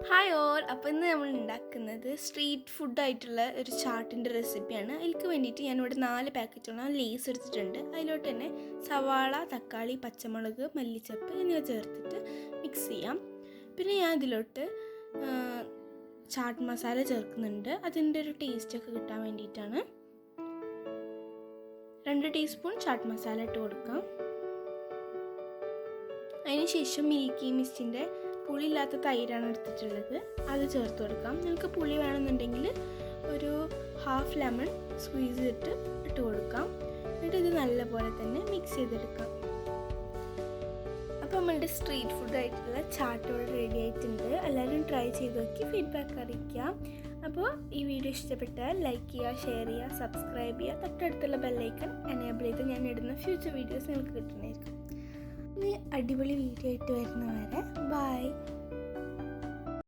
Hi all. അപ്പോൾ ഇന്ന് നമ്മൾ ഉണ്ടാക്കുന്നത് സ്ട്രീറ്റ് ഫുഡായിട്ടുള്ള ഒരു ചാട്ടിൻ്റെ റെസിപ്പിയാണ്. അതിലേക്ക് വേണ്ടിയിട്ട് ഞാനിവിടെ 4 പാക്കറ്റോളം ലേസ് എടുത്തിട്ടുണ്ട്. അതിലോട്ട് തന്നെ സവാള, തക്കാളി, പച്ചമുളക്, മല്ലിച്ചപ്പ് എന്നിവ ചേർത്തിട്ട് മിക്സ് ചെയ്യാം. പിന്നെ ഞാൻ ഇതിലോട്ട് ചാട്ട് മസാല ചേർക്കുന്നുണ്ട്. അതിൻ്റെ ഒരു ടേസ്റ്റൊക്കെ കിട്ടാൻ വേണ്ടിയിട്ടാണ്. 2 ടീസ്പൂൺ ചാട്ട് മസാല ഇട്ട് കൊടുക്കാം. അതിനുശേഷം മിൽക്കി മിസ്റ്റിൻ്റെ പുളിയില്ലാത്ത തൈരാണ് എടുത്തിട്ടുള്ളത്, അത് ചേർത്ത് കൊടുക്കാം. നിങ്ങൾക്ക് പുളി വേണമെന്നുണ്ടെങ്കിൽ ഒരു ഹാഫ് ലെമൺ സ്ക്വീസ് ചെയ്തിട്ട് ഇട്ട് കൊടുക്കാം. എന്നിട്ട് ഇത് നല്ലപോലെ തന്നെ മിക്സ് ചെയ്തെടുക്കാം. അപ്പോൾ നമ്മളുടെ സ്ട്രീറ്റ് ഫുഡായിട്ടുള്ള ചാട്ട് ഇവിടെ റെഡി ആയിട്ടുണ്ട്. എല്ലാവരും ട്രൈ ചെയ്ത് നോക്കി ഫീഡ്ബാക്ക് അറിയിക്കാം. അപ്പോൾ ഈ വീഡിയോ ഇഷ്ടപ്പെട്ടാൽ ലൈക്ക് ചെയ്യുക, ഷെയർ ചെയ്യുക, സബ്സ്ക്രൈബ് ചെയ്യുക. തൊട്ടടുത്തുള്ള ബെല്ലൈക്കൺ എനേബിൾ ചെയ്ത് ഞാൻ ഇടുന്ന ഫ്യൂച്ചർ വീഡിയോസ് നിങ്ങൾക്ക് കിട്ടുന്നതായിരിക്കും. ഇനി അടിപൊളി വീഡിയോ ആയിട്ട് വരുന്നവരെ ബൈ.